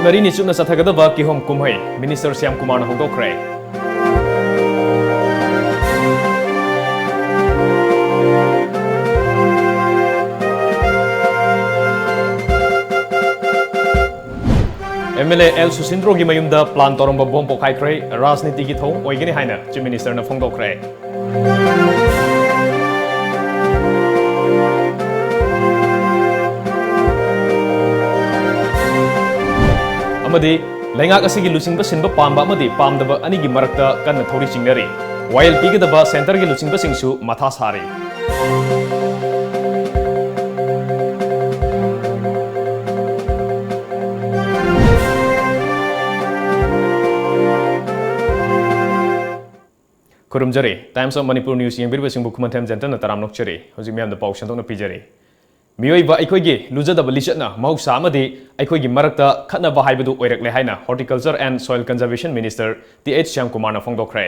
मरी निचुना सथगदबा किहोम कुमहै मिनिस्टर श्याम कुमार होंदोखरे MLA एल सुसिंद्रो की मयुमदा प्लान तौरंब बोम पोखाइख्रे राजनीति की थौ ओइगनि हाइना चीफ मिनिस्टर न फोंदोखरे अमदी लैंगाक असिगी लुसिंगबा सिनबा पामबा अमदी पामदबा अनिगी मरक्ता कन्न थौरी चिंगनरी वायल पीगदबा सेंटर की लुसिंगबा सिंगसु मथा सारी खुरुमजरे टाइम्स ऑफ मणिपुर न्यूज यंबिरबा सिंबु खुमथेम जेंटन तराम नोकचरे हजि म्याम द पाउ संदोन पिजरे मियोइबा अखोइगे लुजदब लिचना मौसा अमदी अखोइगे मरक्ता खतनबा हाइबदु ओइरकले हाइना horticulture and soil conservation minister TH Shyam Kumar न फोंदोखरे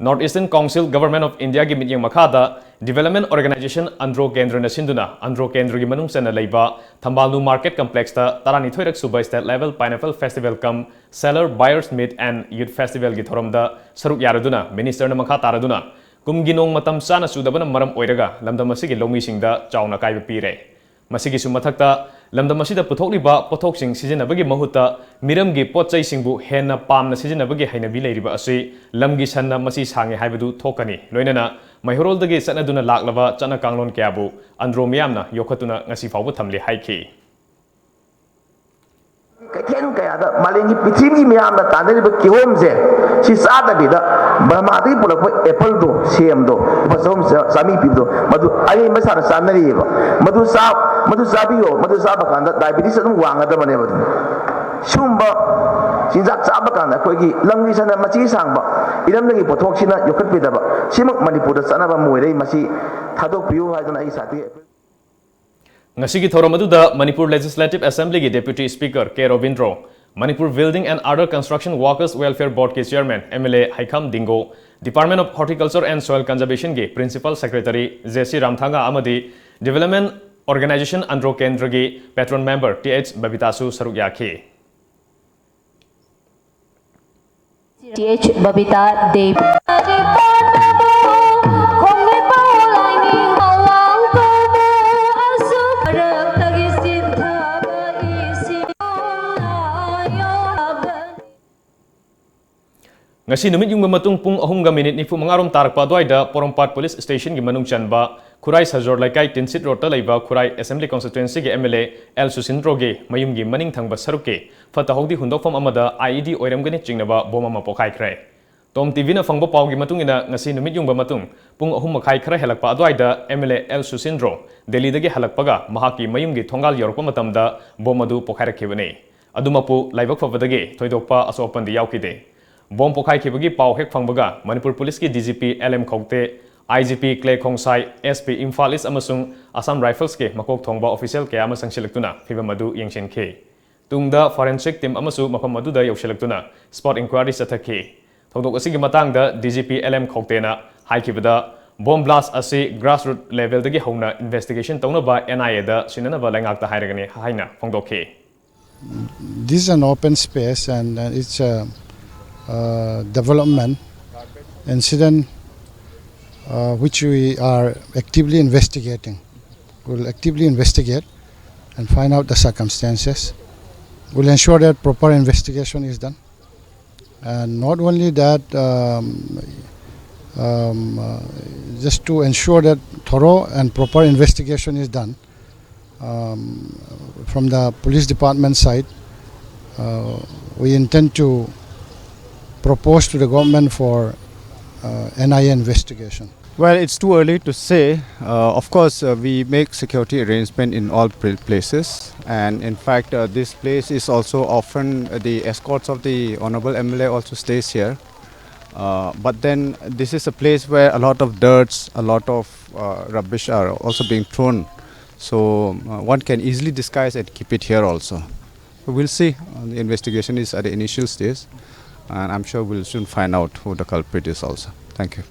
North Eastern Council Government of India की मिटिंग मखादा डेवलपमेंट ऑर्गेनाइजेशन अंड्रो केंद्र न सिंदुना अंड्रो केंद्र की मनुंग सन लैबा थंबालु मार्केट कॉम्प्लेक्स ता तरानी थोइरक सुबा state level pineapple festival cum seller buyers meet and youth festival की थोरमदा सरुक यारदुना मिनिस्टर न मखा तारदुना कुमगी नोंग मतम चाना सुदबन मरम ओइरगा लमदम मसिगी लौमीसिंगदा चाउना काइबा पीरे मसिगी सुमथक्ता लमदम मसिदा पुथोकलिबा पोथोकसिंग सिजनबगी महुता मिरमगी पोचैसिंगबु हेन्ना पामना सिजनबगी हैनबी लेरिबा असि लमगी सन्ना मसि सांगे हाइबदु थोकनी लोइनना मैहोरोलदगी चनदुना लाक्लबा चना कांगलोन क्याबु अंद्रो मियामना योखतुना ngasi फावबु थमले हाइखि कथेन कयादा मालेंगी पृथ्वी मियामना तांदरिबा किहोमजे सि सादबिदा ब्रह्मादगी पुलप एप्पल दो सेम दो बसोम सामी पिबदो मधु अरे मसाना सानरीबा मधु साबियो मधु साबा कांदा डायबिटीज अदुम वांगदबने मधु सुंबा चिंजाक चाबा कांदा कोइगी लंगी सना मची सांगबा इरमदगी पोथोक्सिना योखतबिदबा सिमक मणिपुरदा चनाबा मोइरै मसी थादोकपियु हाइदना आई साथी ngasi ki thoram aduda Manipur Legislative Assembly ki Deputy Speaker K Robindro Manipur Building and Other Construction Workers Welfare Board ke Chairman MLA Haikam Dingo Department of Horticulture and Soil Conservation ke Principal Secretary JC Ramthanga amadi Development Organization Andro Kendra ki Patron Member TH Babitasu Saruk yakhi TH Babita Dev ngasi numit yung matung pung ahungga minute ni fu mangarom tarakpa doida porompat police station gi manung chanba khurai sajor laikai tinsit road ta leiba khurai assembly constituency gi MLA L Susindro ge mayum gi maning thangba saruke fata hogdi hundokfam amada IED oiramgani chingnaba boma ma pokai khrai tom TV na fangbo pau gi matung ina ngasi numit yung matung pung ahum makhai khara helakpa doida MLA L Susindro Delhi dagi halakpaga mahaki mayum gi thongal yorpa matamda bomadu pokai rakhibane adumapu laibak fabadage thoidokpa asopan di yaukide bomb पोखाई खिबगी पाव हेक फंगबगा Manipur police की DGP LM Khaute IGP Clay Khongsai SP Imphal East अमसुंग Assam Rifles के मकोक थोंगबा ऑफिशियल के आमा संगशिलक्तुना फिबम अदु यंगशिनखे तुंगदा फॉरेंसिक टीम अमसु मफम अदुदा यौशिलक्तुना स्पॉट इंक्वायरी चथखि थौदोक असिगी मतांगदा DGP LM खोक्तेना हाइखिबदा बॉम्ब ब्लास्ट असी ग्रासरूट लेवल दगी हौना इन्वेस्टिगेशन तौनबा NIA दा सिननबा लैंगाकता हाइरगने हाइना फोंदोखे This is an open space and it's a development incident which we are actively investigating. We'll actively investigate and find out the circumstances. We'll ensure that proper investigation is done. And not only that, just to ensure that thorough and proper investigation is done from the police department side, we intend to propose to the government for NIA investigation. Well, it's too early to say. Of course, we make security arrangement in all places, and in fact, this place is also often the escorts of the Honorable MLA also stays here. But then this is a place where a lot of dirts, a lot of rubbish are also being thrown. So one can easily disguise and keep it here also. So we'll see. The investigation is at the initial stage, and I'm sure we'll soon find out who the culprit is also. Thank you.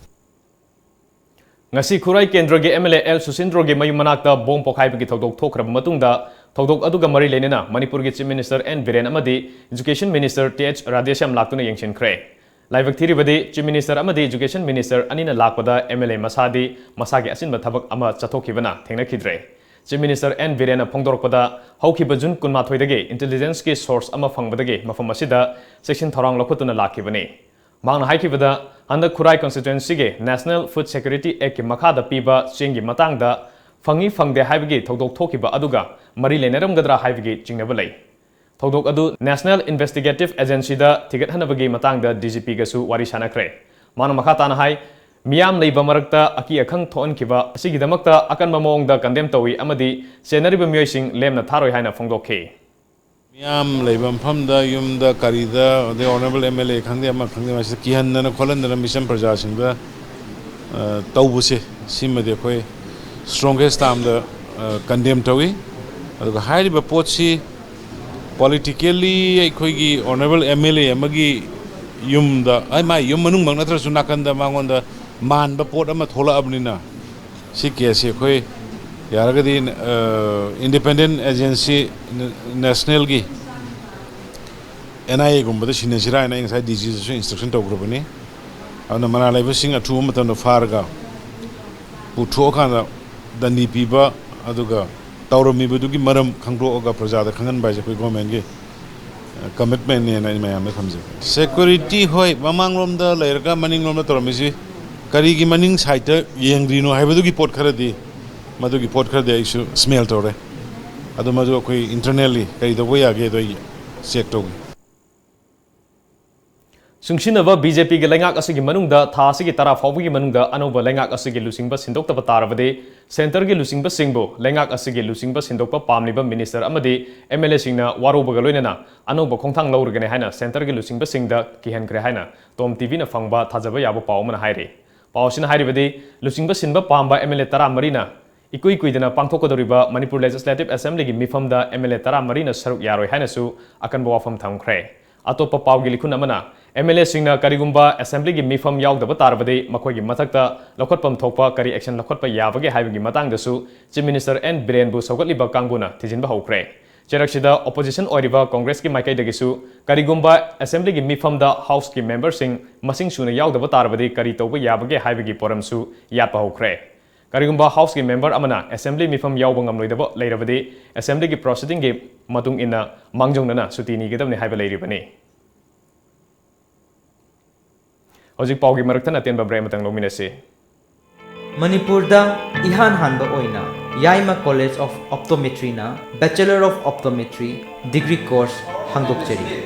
ngasi khurai kendra ge MLA L Susindro ge mayu manakta bom pokhai bagi thodok thokrab matungda थौदोक अदुगा मरी लेनेना मणिपुर की chief minister N Biren अमदी education minister TH Radheshyam लाक्तुना यंगशिनख्रे लाइवक थीरिबदी chief minister अमदी education minister अनिना लाकपदा एमएलए मसादी मसागी असिनबा थबक अमा चथोखिबना थेंगनखिद्रे चीफ मिनिस्टर एन बीरेन फोंदोरकपदा हौखिबा जुन 12 इंटेलिजेंस की सोर्स अमा फंगबदगे मफम असिदा सेक्शन थौरांग लखुतुना लाखिबने मांगना हाइखिबदा हंदक खुराई कॉन्स्टिट्यूएंसी के नेशनल फूड सिक्योरिटी एक्ट की मखादा पीबा चेंगी मतांगदा फंगी फंगदे हाइबगी थौदोक थोखिबा अदुगा मरी लेनरमगदरा हाइबगी चिंगनबा लई थौदोक अदु नेशनल इन्वेस्टिगेटिव एजेंसी दा थिगतहनबगी मतांगदा डीजीपी गसु वारी सानख्रे माना मखाताना हाई मियाम लेबा मरक्ता अकी अखंग थोनखिबा असिगिदमक्ता अकनबा मोंगदा कंडेम तौई अमदी सेनरिबा मियोइसिंग लेमना थारोय हाइना फोंदोखे मियाम लेबा मफमदा युमदा करीदा द ऑनरेबल एमएलए खंगदे मासे किहनना खोलनना मिशन प्रजासिंगदा तौबुसे सिमदे खोय स्ट्रॉन्गेस्ट टाइम द कंडेम तौई अदुगा हाइरिबा पोटसी politically अखोगी ऑनरेबल एमएलए अमगी युमदा आई मा युम मनुंग मंग नत्रसु नाकंदा मांगोंदा मानबा पोट अमा थोला अबनिना सि केसे खोय यारगदी इंडिपेंडेंट एजेंसी नेशनल की एनआईए गुंबदा सिनेसिरा एना इंसाइड डीजी इंस्ट्रक्शन तौग्रबनी अन मना लेबसिंग अथु मतन फारगा पुथोखाना दंडी पीबा अदुगा तौरमीबदुगी मरम खंगदोगा प्रजादा खंगन बाइजे कोई गवर्नमेंट के कमिटमेंट ने ना मयाम में समझे सिक्योरिटी होय ममांगरोमदा लेरगा मनिंगरोमदा तौरमिसि करीगी मनिंग साइड येंग्रिनो हाइबदुगी पोट खरदी मधुगी पोट खरदे आइसु स्मेल तौरे अदु मधु कोई इंटरनली कई दो यागे दो चेक तौगी सुंगसिनबा बीजेपी के लेंगाक असगी मनुंगदा था असगी तरा फाउबगी मनुंगदा अनोबा लेंगाक असगी लुसिंगबा सिंदोक्तबा तारबदे सेंटर के लुसिंगबा सिंगबो लेंगाक असगी लुसिंगबा सिंदोक्पा पामलिबा मिनिस्टर अमदी एमएलए सिंगना वारोबगा लोइनना अनोबा खोंथांग लौरगने हाइना सेंटर के लुसिंगबा सिंगदा किहनख्रे हाइना टॉम टीवी ना फंगबा थाजबा याबो पावमना हाइरे पावसिना हाइरिबदि लुसिंगबा सिंबा पामबा एमएलए तरा मरीना इकुई कुइदना पांथोकदोरिबा मणिपुर लेजिस्लेटिव असेंबली की मिफमदा एमएलए तरा मरीना सरुक यारोय हाइनासु अकनबा वाफम थमख्रे अतोप पावगी लिखुन अमना एमएलए सिंगना करिगुंबा असेंबली की मिफम यावदबा तारबदे मखोगी मथक्ता लखोटपम थोकपा करी एक्शन लखोटपा याबगे हाइबगी मतांगदसु चीफ मिनिस्टर एन बीरेनबु सौगतलिबा कांगुना थिजिनबा हौख्रे चेरक्सिदा ऑपोजिशन ओरिबा कांग्रेस की माइकैदगिसु करिगुंबा असेंबली की मिफमदा हाउस की मेंबर सिंग मसिंग सुना यावदबा तारबदे करी तौबा याबगे हाइबगी पोरमसु यापा हौख्रे करिगुंबा हाउस की मेंबर अमना असेंबली मिफम यावबा ngamloidaba leirabadi असेंबली की प्रोसीडिंग की मतुंग इना मांगजोंगना सुती निगदबने हाइबा लेरिबने हौजिक पावगी मरक्तन अतेनबा ब्रेम मतंग लोमिनसे मणिपुरदा इहान हानबा ओइना याइमा कॉलेज ऑफ ऑप्टोमेट्री ना bachelor of optometry degree course हांगदोकचरी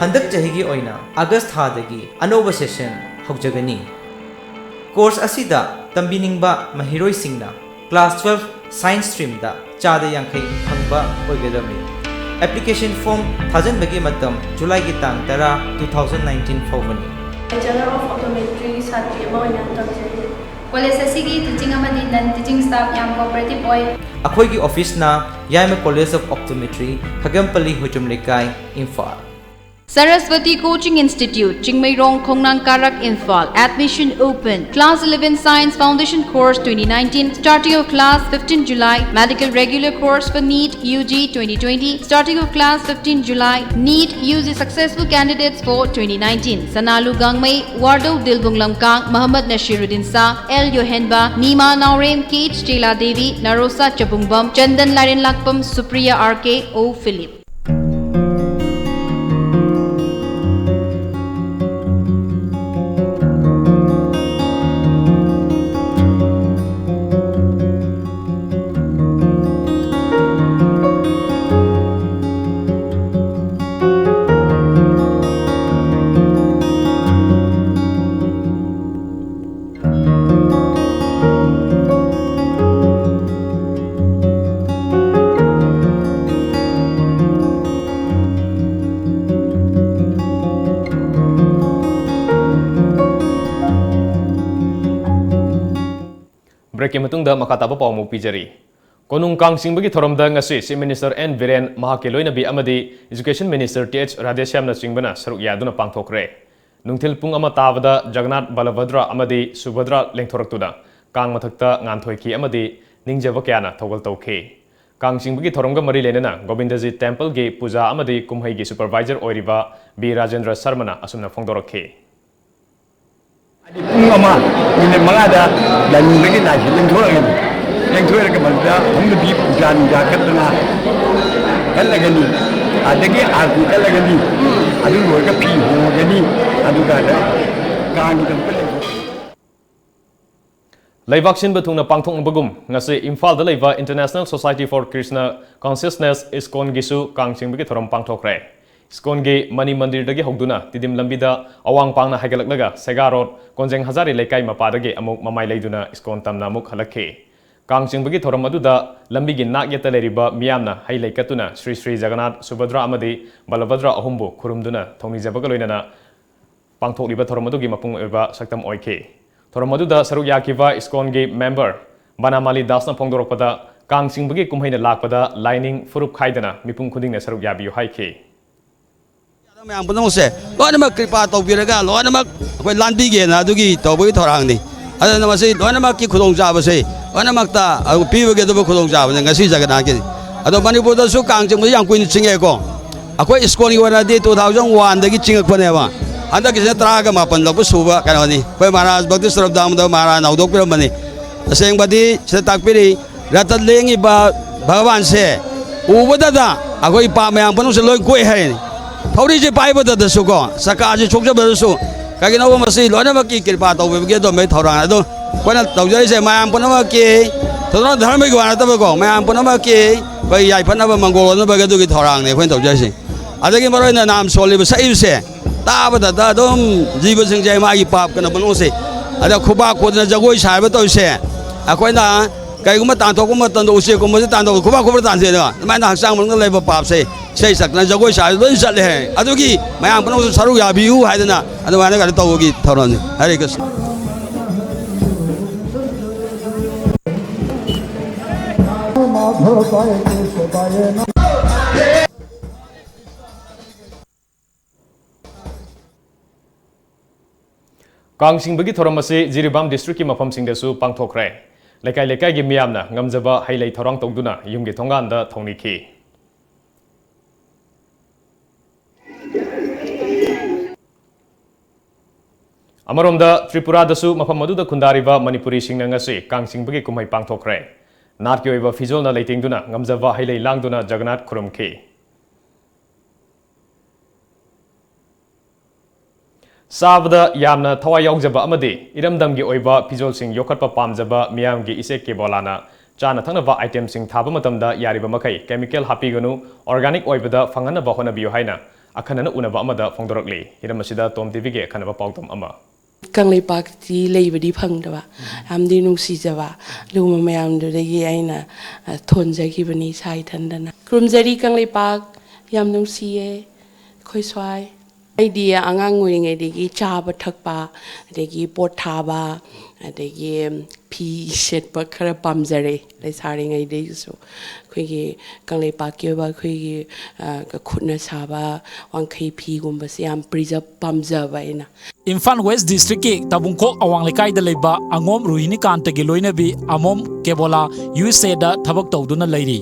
हंदक चहिगी ओइना अगस्त थादगी अनोबा सेशन हौजगनी कोर्स असिदा तंबिनिंगबा महिरोई सिंगना क्लास 12 साइंस स्ट्रीम दा चादा यांखै फंगबा ओइगदमी एप्लीकेशन फॉर्म थाजनबगी मतम जुलाई की तांग 10 2019 फाउबनी बैचलर ऑफ ऑप्टोमेट्री साथी अमोइना तमजे कॉलेज असिगी टीचिंग अमदी नन टीचिंग स्टाफ याम कोऑपरेटिव ओइ अखोइगी ऑफिस ना याइमा कॉलेज ऑफ ऑप्टोमेट्री खगमपल्ली हुजुम लेकाई Imphal Saraswati Coaching Institute, Chingmairong, Khongnang Karak, Imphal. Admission open. Class 11 Science Foundation Course 2019. Starting of class 15 July. Medical Regular Course for NEET UG 2020. Starting of class 15 July. NEET UG Successful Candidates for 2019. Sanalu Gangmei, Wardo Dilbung Lamkang, Muhammad Nashiruddin Sa, L. Yohenba, Nima Naurem, Kate Stela Devi, Narosa Chabungbam, Chandan Larin Lakpam, Supriya RK, O. Philip. Break के मतुंगदा मखाताबा पावमु पिजरी कोनुंग कांगसिंबगी थोरमदा ngasi chief minister N Biren महाके लोइनबी अमदी एजुकेशन मिनिस्टर टीएच राधेश्यामना चिंगबना सरुक यादुना पांगथोखरे नुंथिल पुंग अमा ताबदा जगन्नाथ बलभद्र अमदी सुभद्रा लेंथोरक्तुदा कांग मथक्ता nganthoi ki amadi ningjaba kyana thogol tawkhe कांगचिंबगी थोरमगा मरी लेना गोविंदजी टेम्पल की पूजा अमदी कुमहई की सुपरवाइजर ओरिबा बी राजेंद्र शर्मा असुमना फोंदोरखे पुंग अमा मिनिट मंगादा लाइनिंग लाइफ लेंथोरगनी हमदी पूजा नुजा कतना कलगनी अदगी आरती कलगनी अदु लोयगा फी होगनी अदुगा कांगी temple Laibak Sin Batung Pangthong Bagum, Nasi Imphal the Laiva International Society for Krishna Consciousness ISKCON Gisu Kangching Bigi Thoram Pangthokre. ISKCON Gi Mani Mandir Dagi Hogduna, Tidim Lambida, Awang Pangna Hagalaknaga, Segarot, Konjeng Hazari Lekai Mapadagi Amuk Mamai Laiduna ISKCON Tamna Muk Halake. Kangching Bigi Thoram Maduda, Lambigi Nak Yataleriba, Miamna, Hailai Katuna, Sri Sri Jagannath, Subhadra Amadi, Balabhadra Ahumbu, Kurumduna, Tony Zabagaloinana, Pangthok Liba Thoramugi Mapung Eva Saktam Oike. Thoramuda Saruk Yakiva ISKCON Gi member Banamali Dasna Pongdoropada Kangching Bagi Kumhaina Lakpada lining Furup Khaidana Mipung Kuding Saruk Yabi Haike. Yang penting se, luar nama kripa tau biraga, luar nama kau lanti ge na tu ki tau bagi thorang ni. Ada nama se, luar nama ki khudong jawab se, luar nama ta, aku pi bagi tu khudong jawab, jangan si jaga nak. Ada Manipur tu su Kangching Bagi yang kuin cingek ko. Aku ISKCON Gi warna di 2001 dagi cingek pun ewa. Anda kisah teraga mapan lagu suba kan ni. Kau Maharaj Bhakti Sarabdam dah Maharaj naudok pun mana. Sayang badi saya tak pilih. Ratat lengi ba Bhagavan se. Ubah dah. Aku ipa yang penuh seloi kue hari ni. Thori je pai bada dah suko. Saka je chokja bada su. Kaki nawa masih luar nama ki kirpa tahu begitu tu mereka thorang itu. Kau nak tahu jadi saya mayang pun nama ki. Thorang dharma ki mana tahu kau. Mayang pun nama ki. Kau yai pun nama manggol nama begitu ki thorang ni. Kau tahu jadi. Ada ki baru ini nama solid besar se. Tahu dah dom jiwa senjaya magi pap kena penuh se. Ada kubah kuda jago isai betul se. Aku ina kaya kuma tanto kuma tanto usia kuma se tanto kubah kubah tanto se. Mana haksang mungkin lebar pap se. Saya sakna jago isai tu isat leh. Aduh ki mayang penuh saru ya biu hai tu na. Aduh mana kalau tahu ki thorang ni. Hari kes. Kangching Bagi Thoramasi Jiribam District ki Mafam Singdasu Pangthokre. Lekai lekai gi Miamna Ngamjaba Hailai Thorang Togduna Yumgi Thonganda Thoniki. Amaromda Tripura dasu Mafam Maduda Kundariba Manipuri Singnangasi Kangching Bagi Kumhai Pangthokre. Natki oiba Fizol na Leitingduna Ngamjaba Hailai Langduna Jagannath Kurumki. Sabda Yamna Thawai Yaujaba Amadi, Iramdamgi Oiba, Pizol Sing Yokatpa Pamjaba, Miamgi Iseke Bolana, Chana Tanava item sing Tabamatamda Yariba Makai, Chemical Hapiganu, Organic Oibada, Fangana Bahona Biohaina, Akanana Unaba Amada Fongdorokli, Hiramasida Tom TVG, Kanava Pautum Ama. Kanglei Pak di Labor Pangdava, Amdi Nusizava, Luma Mayam de Yaina, Tonza Gibani Saitandana. Krumzari Kanglei Pak, Yam Nusie, Koiswai. Idea angang wing a digi chaba tukpa, digi portaba, digi pea shit but carapamzere, let's harding a day so. Quiggy, Kanglei Pakiba, Quiggy, Kutna Saba, 1 kp Gumbasiam, Prisa Pamzavaina. Infan West District Tabungko Awang Lekai de Leba, Angom Ruini Kanta Giloinabi, Amom, Kebola, USA da Tabak Toduna lady.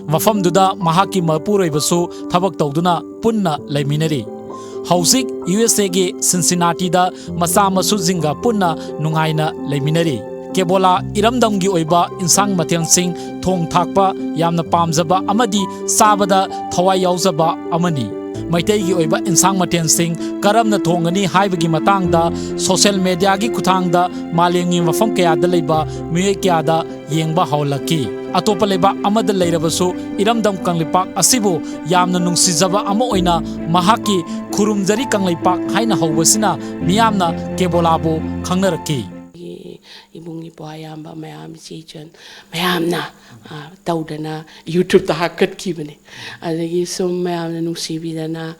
Mafam Duda, Mahaki Mapura Basu, Tabak Toduna, Punna Leminari. Hausik USA ge Cincinnati da masa masu zinga punna nungaina leiminari kebola iramdam gi oiba insang matheng sing thong thakpa yamna pamjaba amadi sabada thawai yaujaba amani maitai gi oiba insang matheng sing karamna thongani haibagi matangda social media gi kuthangda malengi mafam kaya da leiba miyai kya da yengba haulaki Atopa leba amada leirabasu iramdam kanglipak asibu yamna nungsijaba ama oina mahaki khurumjari kanglipak haina hawbasina miyamna kebolabo khangnaraki Ibungi Boyamba Mayam Sijan Mayamna Taudana YouTube the Hakat Kibani Adagi so Mayam Nusibidana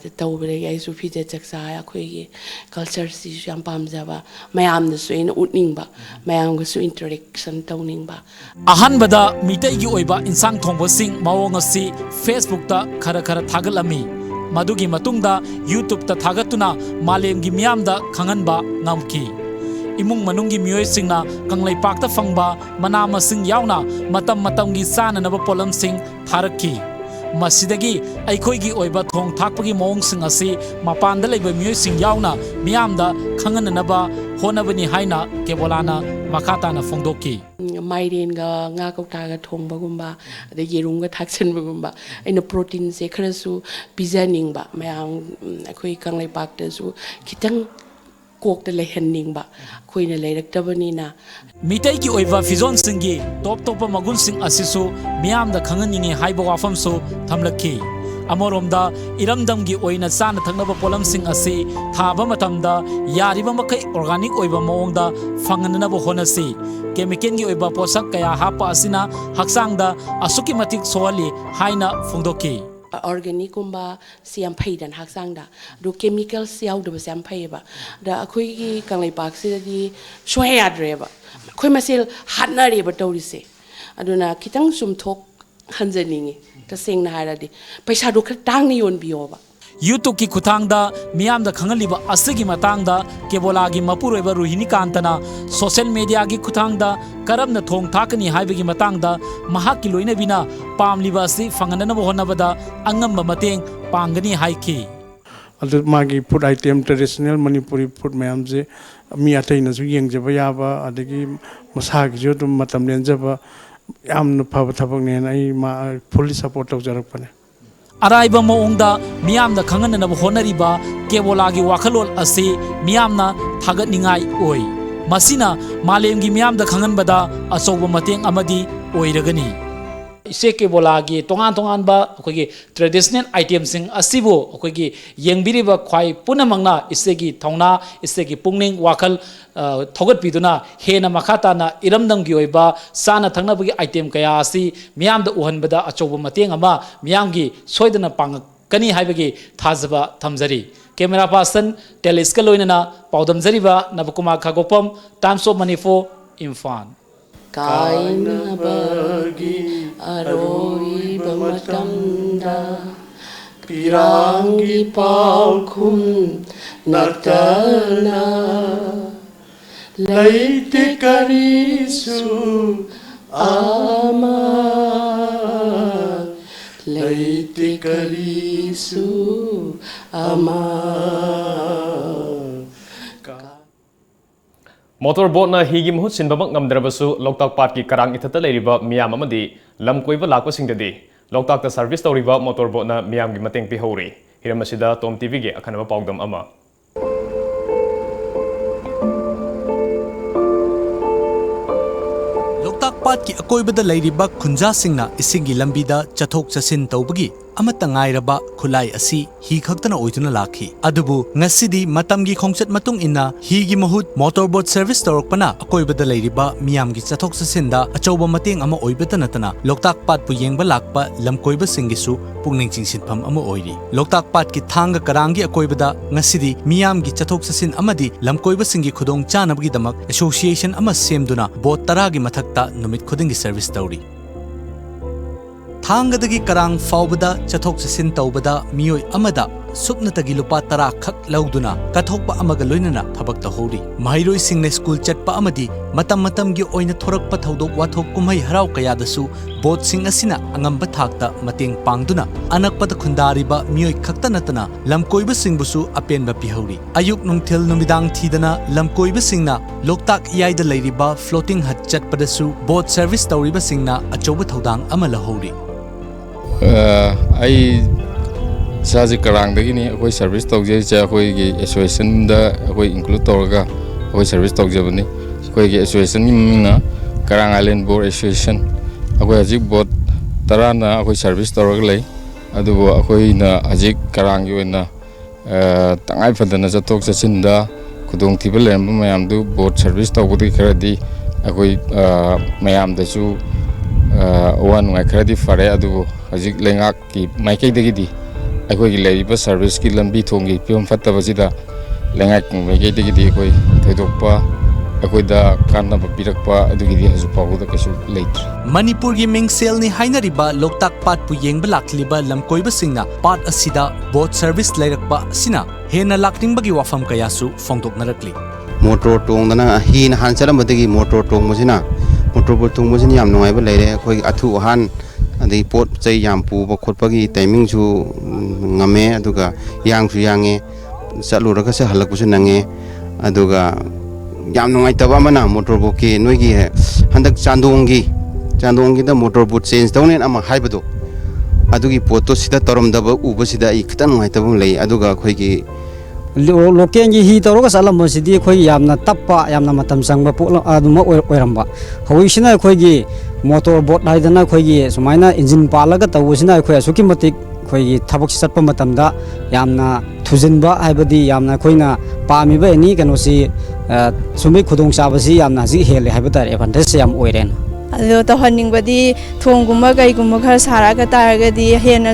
the Taubere Supita Jaksaya Quigi culture Sijam Pamzava Mayam the Swin Utningba Mayam was interaction Towningba Ahan Bada Mitagi Oiba in Sang Tombo Sing Mawangasi Facebook ta Karakara Tagalami Madugi Matungda YouTube ta Tagatuna Malem Gimiamda Kanganba Namki imung manunggi miyoi-singna kanglaipak fangba mana masing yauna matam matamgi sananaba polamsing tharakki. Masidagi aikoigi oiba thong thakpagi mawngsing asi mapanda leiba miyoi-sing yauna miyamda khangananaba honabani haina kebolana makhatana fongdokki. Mairenga nga kautaga thongbagumba ade yerunga thaksenbagumba aina protein se kharasu pijaningba mayam akhoi kanglaipak-tasu khitang kokta lehaningba khoina leiraktabanina mitai ki oiva fizon singi top magun sing asisu miyamda khanganinge haiba wafam so thamlakki. Amoromda iramdamgi oina sana thangnaba polam sing asi thaba matamda yariba makai organic oiba mawongda fangananaba honasi. Chemical gi oiba posak kaya hapa asina haksangda asuki matik soali haina fongdoki. Organic kumba siam phaidan haksangda do chemical siaw do siam phaiba da akhoi gi kanglaipak se di soyadreba khoi masel hatnareba tawrise aduna kitang sumthok hanjaningi ta sengna haradi paisa do khar tangni yon bioba YouTube ki kuthangda miyamda khangaliba asigi matangda kebolagi mapuroiba ruhini kantana social media gi kuthangda karabna thong thakani haibagi matangda mahaki loina bina pamliba si fanganana honabada angamba mateng pangani haiki. Adu magi food item traditional Manipuri food mayamje mi ataina su yengjaba yaba adagi masagi jo dum matam lenjaba yamna phaba thabak ne ai ma fully support tawjarakpane. Araiba maungda miyamda khanganana honariba kebolagi wakhalol ase miyamna thagat ningai oi. Masina malemgi miyamda khanganbada asoba mateng amadi oiragani. Ise kebolagi tongan ba akogi traditional items sing asibo akogi yengbiriba khwai punamangna isegi thongna isegi pungning wakhal thogat piduna hena makhata na iramdamgi oiba sana thangnabagi item kaya asi miyamda uhanbada achoba mateng ama miyamgi soidana pangkani haibagi thazaba thamjari. Camera person teleska loinana paudamjariba Nabakuma Khagopam Times of Manipur Imphal. Kainabagi aroiba matamda pirangi palkhum natana laite karisu ama laite karisu ama. Motorboat na higi mahut sinbabak ngamdrabasu Loktak Pat ki karang ithata leiriba miyam amadi lam koiba lakpasingdadi Loktak ta service tawriba motorboat na miyam gi mateng pihori. Hiramasida Tom TV ge akhanaba pawdam ama. Loktak Pat ki akoibada leiriba khunja singna isingi lambida chathok chasin tawbagi amata ngairaba khulai asi hi khaktana oituna lakhi adubu ngasidi matamgi khongchat matung inna hi gi mahut motorboat service torokpana akoibada leiriba miyamgi chathok chasinda achauba mateng ama oibata natana Loktak Pat pu yengba lakpa lamkoiba singisu pungning chingsinpham ama oiri. Loktak Pat ki thanga karangi akoibada ngasidi miyamgi chathok chasin amadi lamkoiba singi khudong chanabagi damak association ama semduna boat taragi mathakta numit khudingi service tawri. Thangadagi karang faubada chathok chasin tawbada miyoi amada supnatagi lupa tara khak lauduna kathokpa amaga loinana thabak tahori. Mahairoi singne school chatpa amadi matam matamgi oina thorakpa thaudok wathok kumhai harau kayadasu boat sing asina angamba thakta mateng pangduna anakpada khundariba miyoi khakta natana lamkoiba singbusu apenba pihori. Ayuk nungthil numidang thidana lamkoiba singna Loktak iyaida leiriba floating hut chatpadasu boat service tawriba singna achoba thaudang ama lahori. I saji karang dagi ni akoi service tawje cha akoi gi association da akoi include tawga akoi service tawje bani akoi gi association ni na Karang Island Board Association akoi ajik boat tarana akoi service tawga lei adubo akoi na ajik karang gi na tangai fadana chatok chasinda khudong thibal lem mayam du boat service tawbudi kharadi akoi mayam da chu wan ngai kharadi fare adubo ajik lengak ki maikei dagi di akoi gi leiba service ki lambi thongi piom fattabasida lengak maikei dagi di akoi thoidokpa akoi da kanna pirakpa adugi di hasu pawda kasu leitri. Manipur gi mingsel ni hainariba Loktak Pat pu yengba lakliba lamkoiba singna pat asida boat service leirakpa sina hena lakningbagi wafam kayasu fongdoknarakli. motor tongdana hi na han charambadagi motor tongmasina motor boat tongmasina yam nungaiba leire akhoi athu han adai pot chai yam pu ba khotpagi timing chu ngame aduga yang chu yange chaluraga se halakpusu nange aduga yam nungaitaba mana motor boat ki noigi handak chandongi da motor boat change dawnen ama haibado adugi poto sida toromdaba ubasida I khitan nungaitaba lei aduga akhoi ki lokengi hi toroga salam sidi khoi yamna tappa yamna matam sangba pula aduma oiramba hoisina khoi gi motor boat haidana khoi gi sumaina engine palaga tawusina khoi asuki matik khoi gi thabak satpa matamda yamna thujinba haibadi yamna khoina pamiba ani kanosi sumi khudong sabasi yamna ji hele haibata advantage yam oiren ado tahaningbadi thonguma gaiguma khar saraga taragadi hena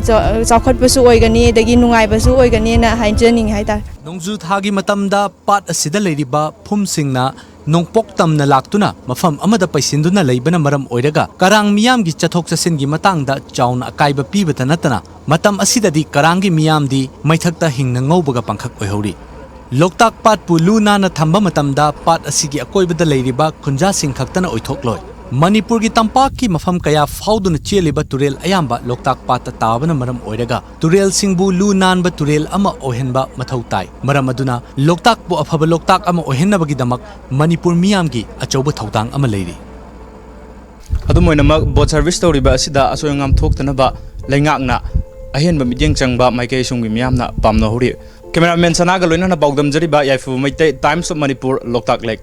chawkhatpasu oigani dagi nungaibasu oigani na hainjaning haitar nongju thagi matamda pat asida leiriba phumsingna nongpok tamna laktuna mafam amada paisinduna leibana maram oiraga karang miyam gi chathok chasin gi matangda chauna akaiba pibata natana matam asidadi karangi miyam di maithakta hingna ngaubaga pangkhak oihori loktak pat pu luna na thamba matamda pat asigi akoibada leiriba khunja sing khaktana oithokloi Manipur gi tampak ki mafam kaya fauduna cheliba turel ayamba loktak pat tabana maram oiraga turel singbu lu nan ba turel ama ohenba mathau tai maram aduna loktak bu afaba loktak ama ohenna bagi damak Manipur miyam gi achoba thaudang ama leiri adumoina mak bot service toriba asida asoyangam thoktana ba laingakna ahenba midyeng changba maikei sungmi miyamna pamna hori cameraman sanaga loina na baudam jariba yaifu maite Times of Manipur loktak lek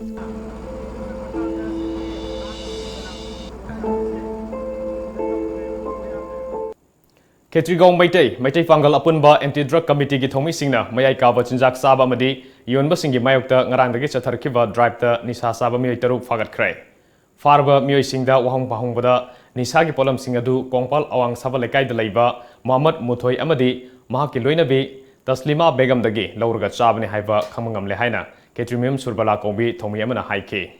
Ketrigong Maitai Pangal Apunba Anti-Drug Committee ki Thomi Singna Mayai Kaba Chinjak Saba Madi Yonba Singi Mayokta Ngarangdagi Chatharkiva Drive the Nisa Saba Miyoi Taruk Fagat Kray Farba Miyoi Singda Wahong Pahongbada Nisagi Polam Singadu Kongpal Awang Saba Lekai de Laiba Muhammad Muthoi Amadi Mahaki Loinabi Taslima Begam Dagi Lauraga Chabani Haiba Kamangam Lehaina Ketrimium Surbala Kombi Thomi Amana Haike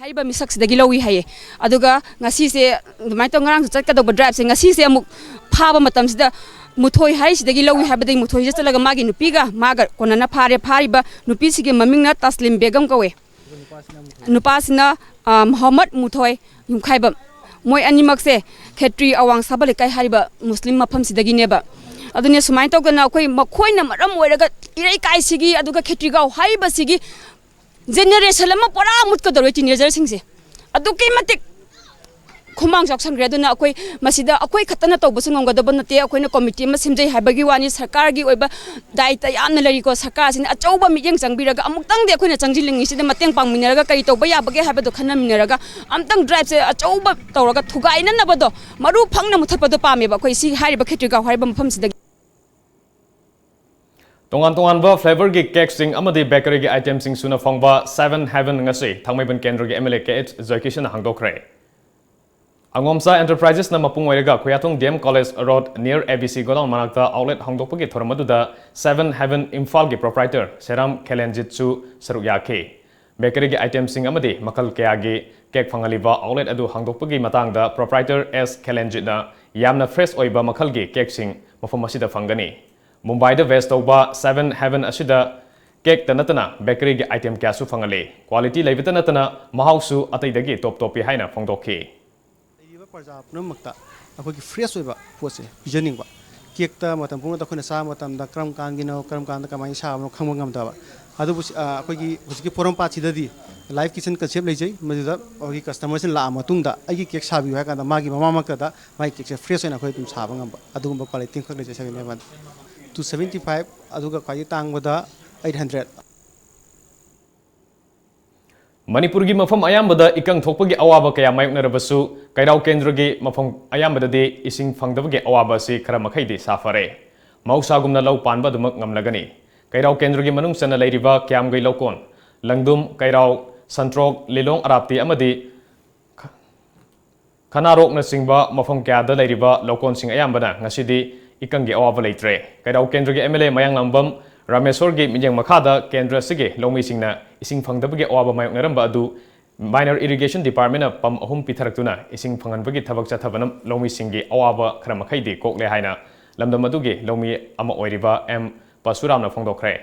Haiba misaks dagi lawi haye aduga ngasi se mai to ngarang chatka do drive se ngasi se amuk phaba matam sida muthoi hai sidagi lawi habadai muthoi jalaga magi nupiga maga konana phariba nupi sige mamingna Taslim Begam kawe nupasina Muhammad Muthoi yumkhaiba moi animak se khetri awang sabale kai hariba muslim mafam sidagi neba adune sumai to gana koi makhoina maram oiraga irai kai sigi aduga khetri gaw haiba sigi generation lama pora mutka doroi teenager singse aduki matik khumang jok sang graduna akoi masida akoi khatana tawbus ngam gadaba nate akoi na committee ma simjai habagi wani sarkar gi oiba daita yamna lari ko sarkar sin achauba miyeng changbiraga amuktang de akoi na changjilingi sida mateng pangminaraga kai tawba yabage habado khanaminaraga amtang drive se achauba tawraga thugaina nabado maru phangna muthapado pameba akoi si hariba khetriga hariba mafam sida Tongan ba flavor gi cake sing amadi bakery gi item sing suna phongba 7 Heaven ngasi thangmaiban kendra gi MLA KH Joykishan hangdokre Angomsa Enterprises na mapung oiraga Khoyathong DM College Road near ABC Godal manakta outlet hangdokpagi thoramaduda 7 Heaven Imphal gi proprietor Seram Khelenjitsu Sarukyake bakery gi item sing amadi makal kaya gi cake phangaliba outlet adu hangdokpagi matangda proprietor S Khelenjitna yamna fresh oiba makal gi cake sing mafam asida phangani Mumbai da West Toba 7 Heaven asida cake tanatana bakery gi item kya su phangale quality leibita natana mahausu ataidagi top topi haina phongdokhi Iba parja punamakta akhoi fresh oiba pose pijaningba cake ta matam pung ta khona sa matam da kram kan gi no kram kan da kamai sa no khangba ngam da ba adu akhoi gi husiki forum pa chidadi live kitchen concept leijai maduda akhoi customer sin la matung da agi cake sabi ha kan da magi mama makta da mai cake se fresh oina khoi tum sa ba ngam ba adugumba quality khak leijai sa ne ba 275 aduga kai tangbada 800 Manipur gi mafam ayambada ikang thokpagi awaba kaya mayoknarabasu kairau kendra gi mafam ayambada de ising phangdabagi awaba si khara makhaidi safare mausagumna lau panba dumak ngamlagani kairau kendra gi manung sana leiriba kyamgai lokon langdum kairau santrok lilong arapti amadi khanarok na singba mafam kya da leiriba lokon sing ayambana ngasidi ikangi awaba leitre kairau kendra gi MLA mayang lambam Rameswar gi mijeng makhada kendra sige lomi singna ising phangdabagi awaba mayoknaramba adu minor irrigation department pam ahum pitharakuna ising phanganbagi thabak chathabanam lomi singi awaba khara makhaidi kokle haina lamdam adugi lomi ama oiriba M Pasuramna phongdokre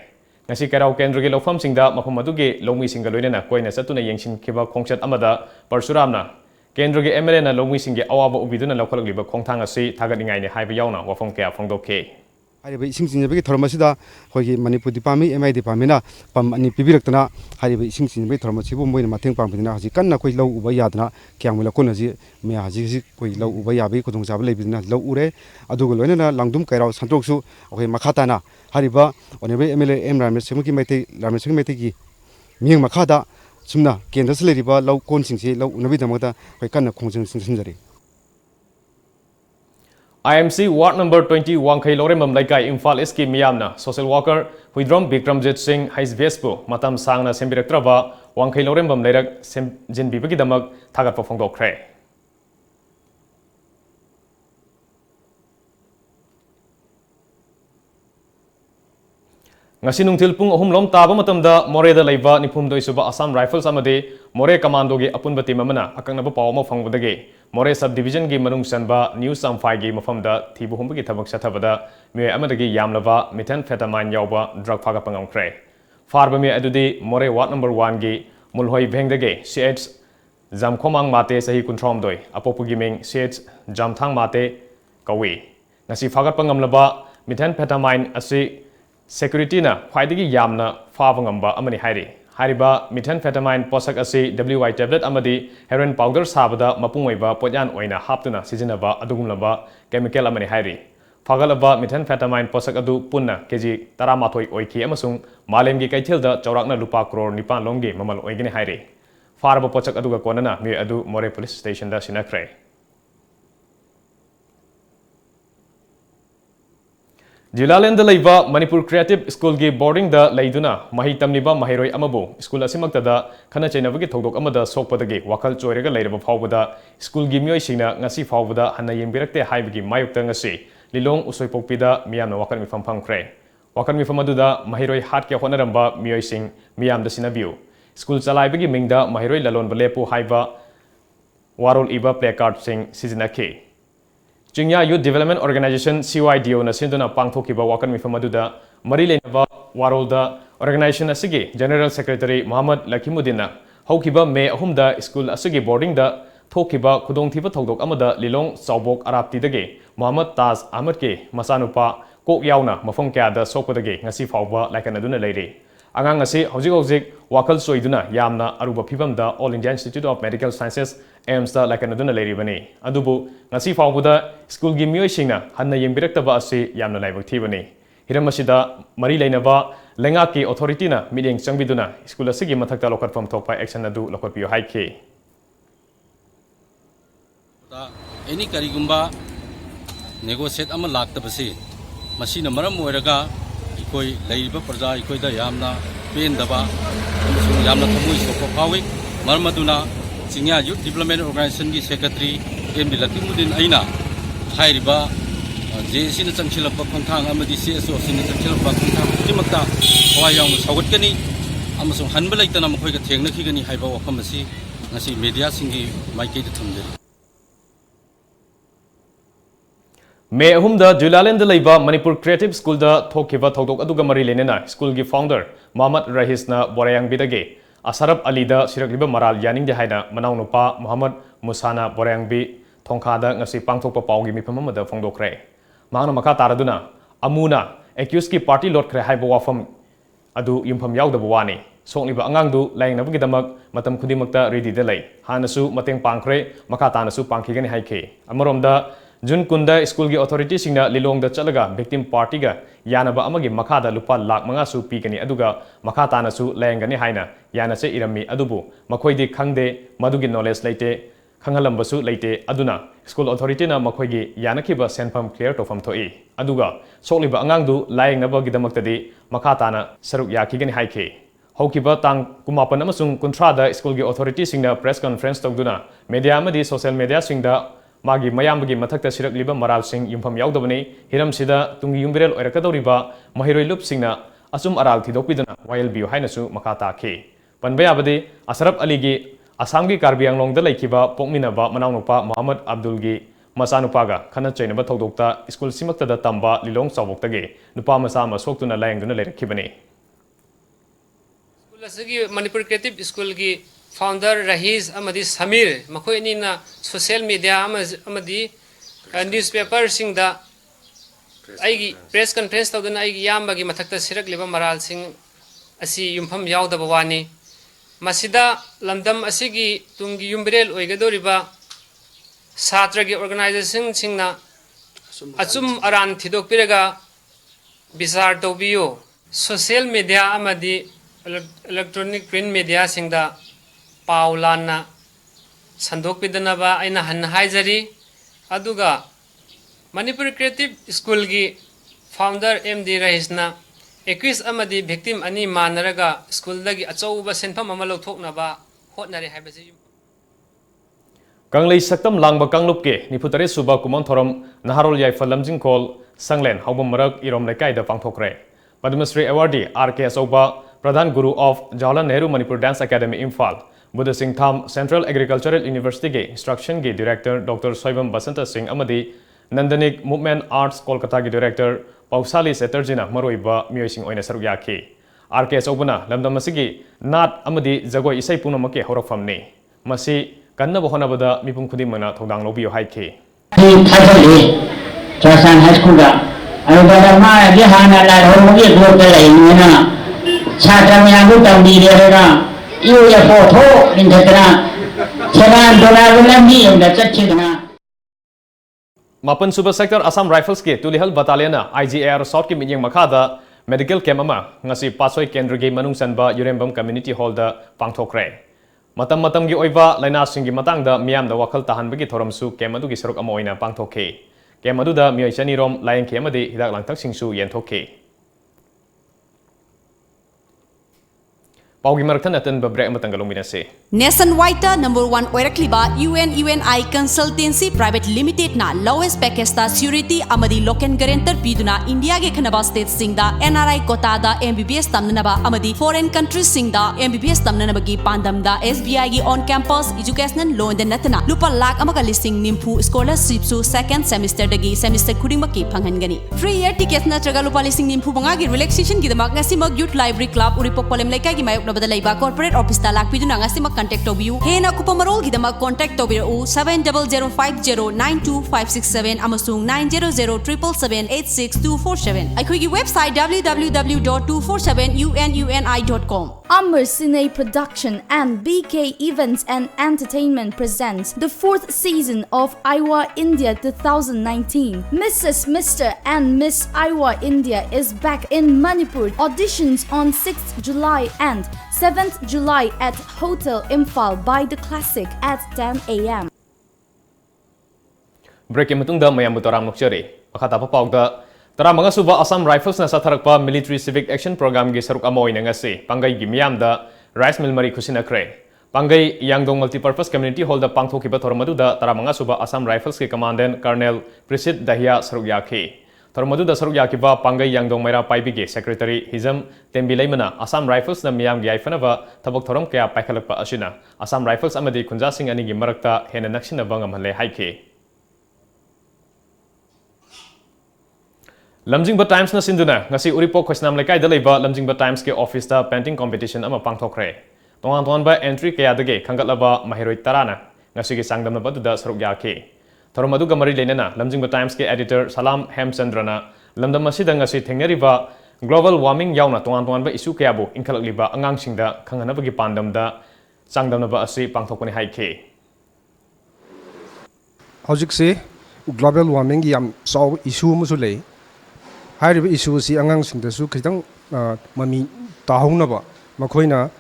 ngasi Kairau Kendra gi lofam singda mafam adugi longmi singa loinena koina satuna yengsin khiba khongchat amada Parsuramna Kendra gi MLA na longmi singi awaba ubiduna lokhalliba khongthang asi thagatningai ne haiba yauna wafam kya phongdokhe Hariba ising sinjabagi thormasida hogi Manipur dipami MI dipamina pam ani pibirakna hariba ising sinjabagi thormasibu moina mateng pangpidina haji kanna koi lau uba yadna kyangmula konaji me haji koi lau uba yabi kodong jaba lebidina lau ure adugo loina langdum kairau santroksu hogi makhatana hariba onebe MLA M Ramesengki mete gi miyeng makhada sumna kendra seleriba lau kon singsi lau unabi damada koi kanna khongjeng sinjari IMC Ward number 20 Wangkai Loremam Laikai Imphal East ki miyamna social worker Huidrom Bikramjit Singh Hais Vespu matam sangna sembiraktraba Wangkai Loremam Lairak Jinbibagi damak thagat phongdokre ngasi nungthil pung ahum lom taba matamda More da leiba nipum doi suba Assam Rifles amade More Commando gi apunba team amana akangna paw ma phangwadage More subdivision gi manung sanba New Samphai gi mafamda thibu humba gi thabak sathabada me amadagi yamlava methamphetamine yawba drug phaga pangamkre farba me adudi More Ward number 1 gi mulhoi bhengdage CH Jamkhomang mate sahi kuntrom doi apopugi meng CH Jamthang mate kawi ngasi phagat pangamlaba methamphetamine asi Security na khwaidagi yamna faba ngamba amani hairi hariba methamphetamine posak asi WI tablet amadi heroin powder sabada mapungwaiba potyan oina haptuna sizinaba adugumlaba chemical amani hairi fagalaba methamphetamine posak adu punna kg 18 oiki amasung malemgi kaithelda chaurakna lupa crore 9 longgi mamal oigini hairi faraba posak aduga konana me adu More police station da sinakre Jilaland Laiva Manipur Creative School gi boarding da Laiduna Mahi Tamniba Mahiroi Amabu School Asimakta da Khana Chainavagi Togdok Amada Sokpadagi Wakal Choiraga Lairaba Fawbada School gi Miyoi Singna Ngasi Fawbada Hana Yembirakte Haibagi Mayukta Ngasi Lilong Usoipokpida Miyamna Wakal Mifam Phamkre Wakal Mifamaduda Mahiroi Hatke Honaramba Miyoi Sing Miyam da Sinabiu School Chalaibagi Mingda Mahiroi Lalon Balepu Haiba Warol Iba Placard Sing Sizinake Jingya Youth Development Organization CYDO na sinduna pangthokiba wakan mifamaduda mari lenaba warolda organization asigi General Secretary Muhammad Lakimuddin na haukiba me ahumda school asigi boarding da thokiba khudong thiba thodok amada lilong chawbok arapti dage Muhammad Taj Ahmad ke masanupa kok yauna mafam kya da sokpadage ngasi fawba laikanaduna leire angang asi hojik wakal soiduna yamna aruba phibamda All India Institute of Medical Sciences AIMS da laikanaduna leiribani adubu ngasi fawbuda school gi miyoi singna hanna yembirektaba asi yamna laibak thibani hiramasida mari leinaba lengaki authority na meeting changbiduna school asigi mathakta lokatfam thokpa action adu lokatpiyo haike any karigumba negotiate ama laktabasi masina maram oiraga ikoi leiba praja ikoi da yamna pendaba amasung yamna thamui sokko phawi marmaduna Singya Youth Development Organization ki Secretary M. Lakimuddin aina hairiba JC na changchilapa khongthang amadi CSO sina changchilapa khongthang timakta hawayang sawatkani amasung hanba laitana makhoi ka thengna khigani haiba wafam asi ngasi media singi maikei da thamjari May ahumda Jilaland Laiba Manipur Creative School da thokiba thodok aduga mari lenena school gi founder Muhammad Rahis na borayang bidage Asarab Ali da sirakliba maral yaning de haina manau nupa Muhammad Musana borayang bi thongkhada ngasi pangthokpa pawgi mifam amada phongdokre mangna makha taraduna amuna accused ki party lot khre haiba wafam adu yumpham yaudaba wani sokliba angangdu laingnabagi damak matam khudimakta ready de lai hanasu mateng pangkhre makha tanasu pangkhigani haike amaromda Jun Kunda School gi authority singna lilong da chalaga victim party ga yanaba amagi makhada lupa lakh manga su pikani aduga makha tana su lengani haina yana se irami adubu makhoi di khangde madugi knowledge leite khangalamba su leite aduna school authority na makhoi gi yanakhiba senfam clear to fam thoi aduga sokliba angang laing naba gi damakta di makha tana saruk yakigani haike hokiba tang kumapan amasung kuntra da school gi authority singna press conference togduna media amadi social media singda Magi mayambagi mathakta sirakliba maral sing yumpham yaudabani hiram sida tungi yumbirel oirakadoriba mahiroi lup singna asum aral thidokpidana YLBU hainasu makata ke panbayabadi Asarab Ali gi Assamgi Karbi Anglongda laikiba pokminaba manaunupa Muhammad Abdul gi masanupaga khana chainaba thodokta school simakta da tamba lilong chawboktage nupa masa ma soktuna layangduna leirakibani Manipur Creative School ki founder Rahiz amadi Samir makoi ni na social media amadi newspaper sing da aigi press conference tawdana aigi yamba gi mathakta sirak liba maral sing asi yumpham yawda bawani masida lamdam asigi tungi yumbrel oigadoriba satra gi organization singna achum aran thidok piraga bizar tawbiyo social media amadi electronic print media singda paulana sandok pidanaba aina han haijari aduga Manipur Creative School gi founder MD Rahisna equis amadi victim ani manaraga school dagi achouba senpham ama lothoknaba hotnare haibasi Kanglei saktam langba kanglup ke niputare suba kumon thorom naharol yai falamjing kol sanglen haubam marak irom lekai da pangthokre Padmasri awardee RK Soba Pradhan Guru of Jawaharlal Nehru Manipur Dance Academy Imphal Buddha Singh Tham Central Agricultural University ge Instruction ge Director Dr. Soibam Basanta Singh amadi Nandanik Movement Arts Kolkata ge Director Pausali Setarjina Maroiba Myoising oina saruk yakhi RK Sobana lamdam asigi nat amadi jagoi isai punamake horakfamni masi kanna bohona bada mipum khudimana thodang lobiyo haikhi Trasan High School da Arubada ma di hana la homogi group da lai na chatra mya gu taw di re ga iyo ya photo in thatra chana dola dola mi yum da chat chidna Mapan Super Sector Assam Rifles ke Tulihal Battalion IGR South ki minyang makada medical camp ama ngasi pasoi kendra ge manung sanba Yurembam Community Hall da pangthokre matam gi oiba laina singi matang da miam da wakal tahan bagi thoramsu camp adu gi saruk ama oina pangthokhe camp adu da mioi chani rom laing ke amadi hidak langtak singsu yenthokhe Paugi maraktan atan babrek matanggalong binase Nationwide #1 oirakliba UNI Consultancy Private Limited na lowest package ta security amadi local guarantor piduna India ge khanaba state singda NRI kota da MBBS tamnaba amadi foreign countries singda MBBS tamnaba gi pandam da SBI gi on campus educational loan da natna lupa lakh amaka listing nimpu scholarship su second semester dagi semester khuding maki phanghangani free year tickets na traga lupa listing nimpu banga gi relaxation gi damak ngasimag youth library club uripok polem laikai gi mayok nabada laiba corporate office ta lakpiduna ngasimag contact tobiu hena kupamarol gidama contact tobiru 7005092567 amasung 9007778647 aikhoigi website www.247ununi.com Amber Cine Production and BK Events and Entertainment presents the 4th season of Iwa India 2019. Mrs. Mr. and Miss Iwa India is back in Manipur. Auditions on 6th July and 7th July at Hotel Imphal by The Classic at 10 a.m. Break matungda mayam butarang nokchari akata papawda Tara mga suba Assam Rifles na satharakpa Military Civic Action Program gi saruk amoy na ngasi pangai gi miyamda rice mill mari khusina kre pangai Yangdong Multipurpose Community Hall da pangthokiba thormadu da tara mga suba Assam Rifles ki Commandant Colonel Prisit Dahia saruk yakhi thormadu da saruk yakiba pangai Yangdong Maira Paibi gi Secretary Hizam Tembilaimana Assam Rifles na miyam gi aifanaba thabok thorom kya paikhalakpa asina Assam Rifles amadi khunja sing ani gi marakta hena naksina bangam hale haike Lamjingba Times na sinduna ngasi uripok khosnam lekai da leiba Lamjingba Times ke office da painting competition ama pangthokre tongan ba entry kaya dage khangatlaba mahiroi tarana ngasi gi sangdam na badu da saruk yakhe thoromadu ga mari lenana Lamjingba Times ke editor Salam Hemchandrana lamdam asida ngasi thengneriba global warming yauna tongan ba issue kaya bu inkhalakliba angang singda khanghanaba gi pandam da sangdam na ba asi pangthokpani haike hojik se global warming yam saw issue musu lei Hariba issue si angang sing dasu khitang mami tahaunaba makhoina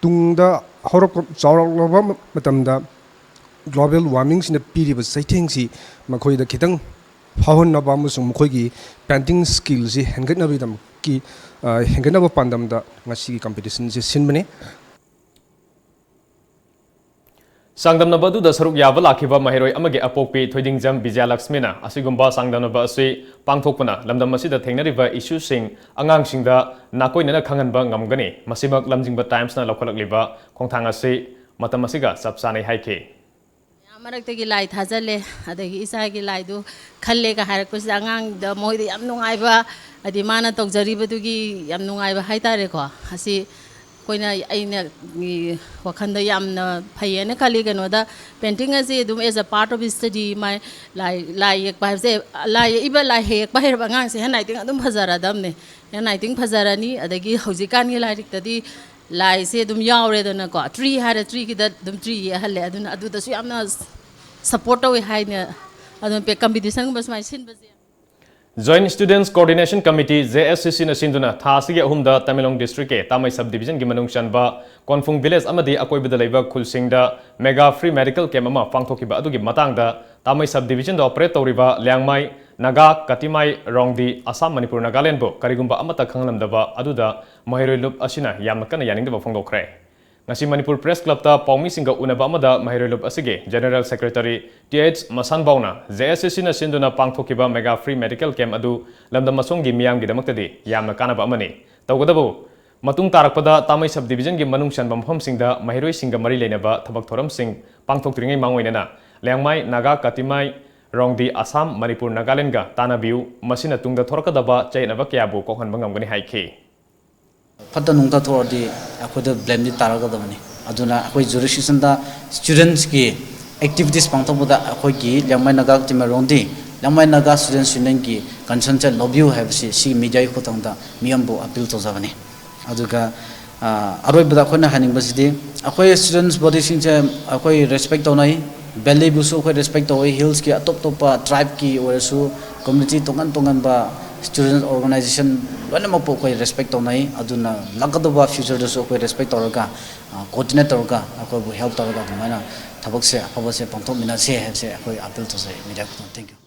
tungda horok chawraba matamda global warming sina piriba saitheng si makhoida khitang phahonnaba musung mukhoigi painting skill si hengatnabi dam ki hengatnaba pandamda ngasi competition si sinbane Sangdam na badu da saruk yaba lakiba mahiroi amage apokpi thoidingjam Vijayalakshmina asigumba sangdam na ba asi pangthokpana lamdam masida thengnariba issue sing angang singda nakoinana khanganba ngamgani masimak Lamjingba Times na lokhalakliba khongthang asi matam asiga sapsanai haike Amarakta lai thajale adagi isa gi lai du khalle ka harak pus angang da moi yam nungai ba adi mana tokjari ba du gi yam nungai ba haitare ko asi कोइना आइना वखंदा यामना फैयेना खाली कनोदा painting असे दुम as a part of study माय लाई एक बार से लाई इबा लाई हेक बाहेर बंगांग से हैंडराइटिंग अदुम फजरा दमने हैंडराइटिंग फजरानी अदगी हौजिकान की लाइरिक तदी लाई से दुम यावरेदना को ट्री हारे ट्री की दुम ट्री हल्ले अदुना अदुदसु यामना सपोर्ट वे हाइना अदुम पे कंपटीशन बस माय सिन बजे Joint Students Coordination Committee JSCC na sinduna tha sige ahumda Tamilong District ke Tamai Subdivision gi manung chanba Konfung Village amadi akoibada leiba khulsingda mega free medical camp ama pangthokiba adugi matangda Tamai Subdivision da operate tawriba Liangmai Naga Katimai Rongdi Assam Manipur Nagaland bo karigumba amata khanglamdaba aduda mahiroi lup asina yamna kana yaningdaba phongdokre ngasi Manipur Press Club ta paumi singa unaba amada mahiroi lup asige General Secretary TH Masanbauna JSCC na sinduna pangthokiba mega free medical camp adu lamdam masonggi miyam gi damaktadi yamna kanaba amani tawgadabo matung tarakpada Tamai Subdivision gi manung chanba mafam singda mahiroi singa mari leinaba thabak thoram sing pangthoktringay mangoinana Liangmai Naga Katimai Rongdi Assam Manipur Nagaland ga tanabiu masina tungda thorakadaba chainaba kyabu kokhanba ngamgani haikhi फट नुंगता थोड़ी अखोद blame दी तारगदबनी अदुना अखोय jurisdiction दा students की एक्टिविटीज पांगथोबदा अखोय की लंगमाय नागा तिमरोंदी लंगमाय नागा स्टूडेंट्स यूनियन की कंसर्न चे लॉबियो हैबसी सी मीडिया खोतंगदा मियमबो अपील तोजाबनी अदुगा अरोयबदा अखोयना हानिंगबसिदि अखोय स्टूडेंट्स बॉडी सिंचे अखोय रेस्पेक्ट तोनाय बेले बुसु अखोय रेस्पेक्ट तोय हिल्स की अटोप टोपा ट्राइब की ओरसु कम्युनिटी तोंगन तोंगन बा स्टूडेंट ऑर्गेनाइजेशन लोनमक को कोई रेस्पेक्ट तोनाई अदुना लगदबा फ्यूचर दसो कोई रेस्पेक्ट तोरगा कोऑर्डिनेट तोरगा अको हेल्प तोरगा दुमाना थबक से अफबसे पंथो मिना से है अको अपील तो से मीडिया को थैंक यू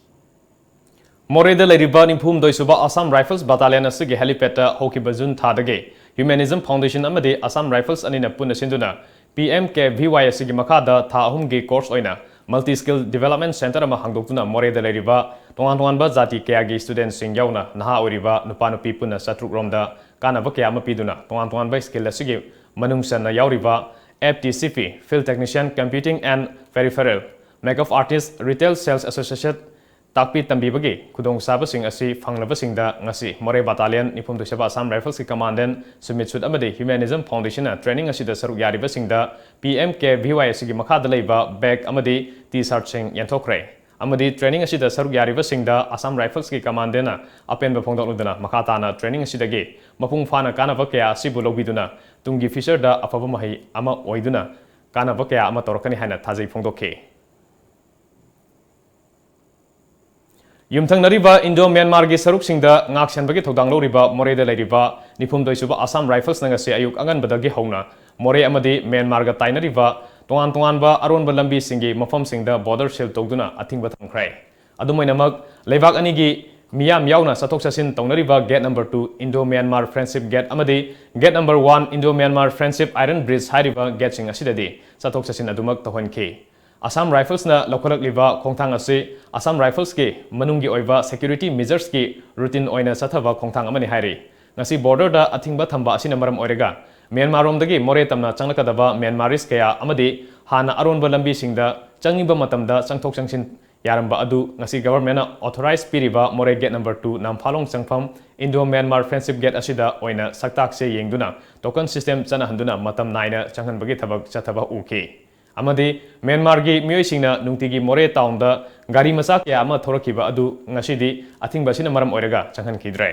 मोरेदा लेरिबा निफुम दोइसुबा असम राइफल्स बटालियन असगे हेलीपैड होकी बजुन थादगे ह्यूमनिज्म फाउंडेशन अमदे असम राइफल्स अनिना पुन सिंदुना PMKVY असगे मखादा था अहुमगे कोर्स ओइना मल्टी स्किल डेवलपमेंट सेंटर अमा हांगदोक्तुना मोरेदा लेरिबा तोंगान तोंगानबा जाति कयागी स्टूडेंट सिंग यावना नहा ओरिबा नुपा नुपी पुना सत्रुक रोमदा कानाबा कया अमा पिदुना तोंगान तोंगानबा skill असगे मनुंग Sanna यावरिबा FTCP Field Technician Computing and Peripheral Makeup Artist Retail Sales Association takpi tambibagi kudong sabasing asi fanglabasingda ngasi More Battalion nipum dosaba Assam Rifles ki Commandant Sumit Sud amade Humanism Foundation na training asida saruk yaribasingda PMKVY asigi makhada leiba bag amade T-shirt sing yanthokre amade training asida saruk yaribasingda Assam Rifles ki Commandant na apenba phongdoknudana makhata na training asidagi mapung phana kanaba kaya asibu lobiduna tungi fisher da afaba mahi ama oiduna kanaba kaya ama torkani haina thajai phongdokhe Yumthang nariba Indo-Myanmar gi saruk singda ngak senbagi thodang loriba Moreda leiriba nipum doisuba Assam Rifles nangase ayuk angan badagi hauna More amadi Myanmar ga tainariba tongan tongan ba aronba lambi singi mafam singda border shield togduna athingba thangkhrai adumainamak leibak ani gi miyam yauna sathok sasin tongnariba gate number 2 Indo-Myanmar Friendship Gate amadi gate number 1 Indo-Myanmar Friendship Iron Bridge hairiba gate sing asidadi sathok sasin adumak tohonki Assam Rifles na lokalak liba khongthang ase Assam Rifles ke manungi oiba security measures ki routine oina sathaba khongthang amani hairi ngasi border da athingba thamba asina maram oirega Myanmar rom dagi more tamna changlakadaba Myanmaris kaya amadi hana aronba lambi singda changiba matamda changthok changsin yaramba adu ngasi government na authorize piriba more gate number 2 namphalong changpham Indo-Myanmar Friendship Gate asida oina saktak se yengduna token system chana handuna matam naina changhanbagi thabak chathaba uki amadi Myanmar gi miyoi singna nungtigi More town da gari macha kya ama thorakiba adu ngasidi athingba sina maram oirega changhan khidrai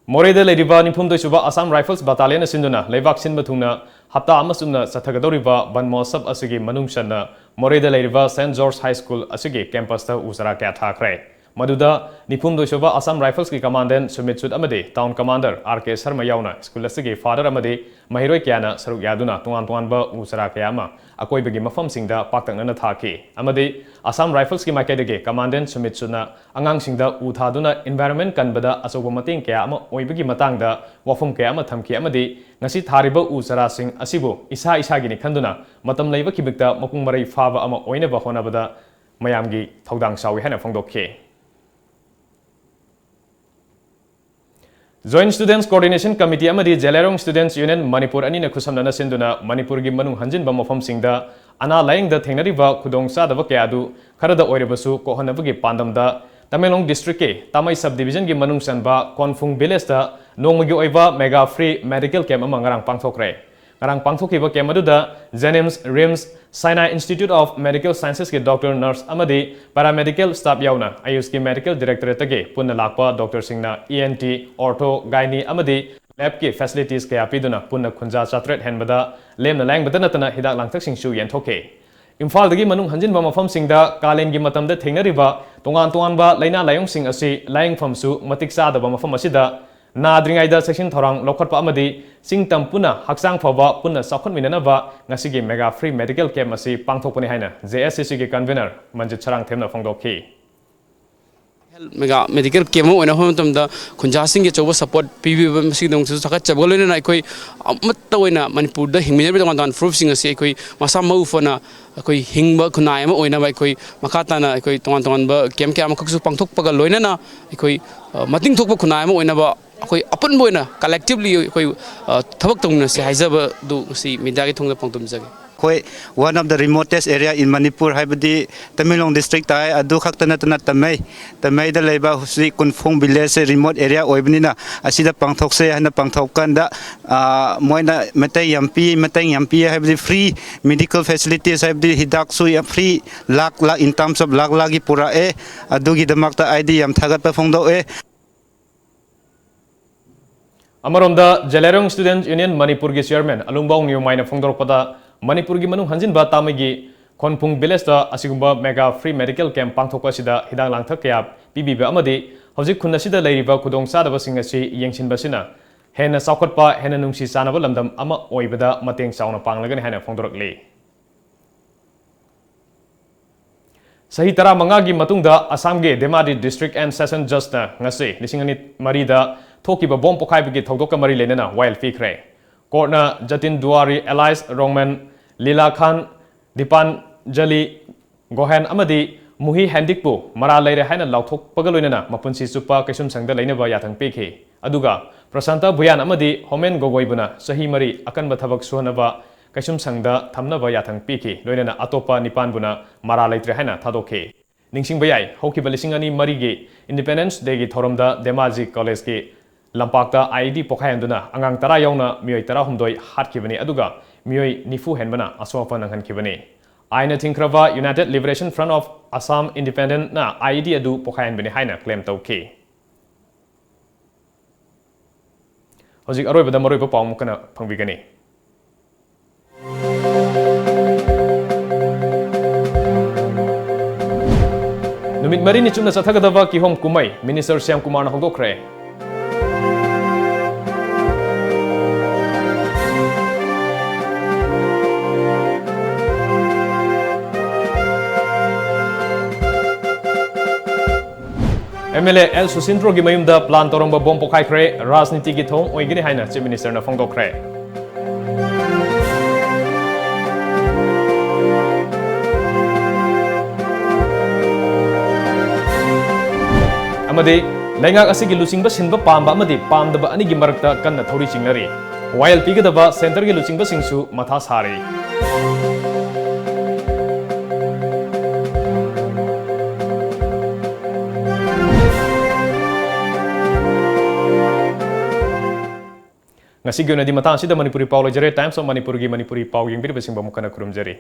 More da leiriba nipum doisuba Assam Rifles Battalion asinduna leibak sinba thungna hapta amasumna sathagadoriba banmosab asigi manungsanna More da leiriba St George High School asigi campus ta usara kya thakrai Maduda nipum doisuba Assam Rifles ki Commandant Sumit Sud amade Town Commander RK Sharma yauna school asigi father amade mahiroi kyana saruk yaduna tungan tungan ba usara kyama akoi bagi mafam singda paktangna thaki amade Assam Rifles ki makedege Commandant Sumit Sudna angang singda uthaduna environment kanbada asoba mating kya ama oibagi matangda wafum kya ama thamki amade ngasi thariba usara sing asibo isa isa gini khanduna matam leiba kibikta mapung marai faba ama oina ba honabada mayamgi thodang sawi hana phongdokhe Joint Students Coordination Committee amadi Jelerong Students Union Manipur ani na khusamna sinduna Manipur gi manung hanjin ba mafam singda ana laing da thengnari ba khudong sa da ba kya du kharada oire basu ko hanabagi pandam da Tamelong District ke Tamai Subdivision gi manung sanba Konfung Village da nongmagi oiba mega free medical camp amang ngarang pangthokre. Ngarang pangthokiba camp aduda Jennings Rims Sinai Institute of Medical Sciences ke doctor nurse amadi paramedical staff yauna Ayush ki medical directorate ge punna lakpa doctor singna ENT ortho gynae amadi lab ke facilities ke apiduna punna khunja chatret henbada lemna lang badana tana hidak langthak singsu yenthoke. Imphal dagi manung hanjinba mafam singda kalen gi matamda thengnariba tongan tonganba laina layong sing asi laying famsu matik sadaba mafam asida nadringaida section thorang lokhotpa amadi singtam puna haksang phaba puna sakhot minanaba ngasigi mega free medical camp asi pangthokpani haina JSCC gi convener manjit charang themna phongdokhi mega medical camp oina hom tamda khunjasing ge choba support pb masi dong su sakat chabgolena na koi amat oina manipur da hingminer bi dan proof sing asi koi masa mau fona koi hingba khunai ma oina bai koi makata na koi tongan tongan ba camp camp khaksu pangthok paga loina na koi mating thokba khunai ma oina ba koi apun boina collectively koi thabak tongna se haijaba du si media ge thongda pangtum jage one of the remotest area in Manipur haibadi Tamelong district tai adu khaktana tana tamai da leiba husi Konfung village remote area oibnina asida pangthok se hana pangthok kanda moina matai yampi haibadi free medical facilities haibadi hidak su free lakh in terms of lakh gi pura adu gi damakta id yam thagat pa phongdo Amaronda Jalerong Student Union Manipur gi chairman Alungbong New Maina phongdorpada Manipur gi manung hanjinba tamagi Konfung village da asigumba mega free medical camp pangthokpa sida hidang langthak kaya pibiba amadi hojik khunna sida leiriba khudong sadaba sing asi yengsinba sina hena sakhotpa hena nungsi sanaba lamdam ama oibada mateng sauna panglagani haina phongdorakli Sahi tara manga gi matungda Assam ge Demadi District and Session Judge na ngasi lisingani marida thokiba bom pokhaibi thodokka mari lenena wild fikre Courtna Jatin Duari Elias Rongman Lila Khan Dipan Jali Gohan Amadi Muhi Handikpu Mara Laire Haina Lauthok Pagaloinana Mapunsi Supa Kaisum Sangda Lainaba Yatang Peke Aduga Prasanta Buyan Amadi Homen Gogoibuna Sahi Mari Akan Bathabak Suhanaba Kaisum Sangda Thamnaba Yatang Peke Loinana Atopa Nipan Buna Mara Laitre Haina Tadoke Ningsing Bayai Hoki Balisingani Marigi Independence Day Thoromda Demaji College Ki Lampakta ID Pokayanduna Angang Tara Yauna Mioi Tara Humdoi Hatkibani Aduga Mioi Nifu Henbana Aswafa Nanghankibani Aina Thinkrava United Liberation Front of Assam Independent na ID adu Pokayanbani Haina claim tauke Hojik Aroibada Maroiba Pawmukana Pangbigani Numit Marini Chumna Sathagadava Kihom Kumai Minister Syam Kumar Hogdokre MLA El Susintro gi mayumda plan toromba bom pokai kre rajniti gi thong oigini haina chief minister na phongdokre amadi laingak asigi lusingba sinba pamba amadi pamdaba ani gi marakta kanna thori chingnari while pigadaba center gi lusingba singsu matha sari Ngasi gyona di matang sida Manipuri Pau lejare Times of Manipur gi Manipuri Pau yang biri basing bamukana kurumjari.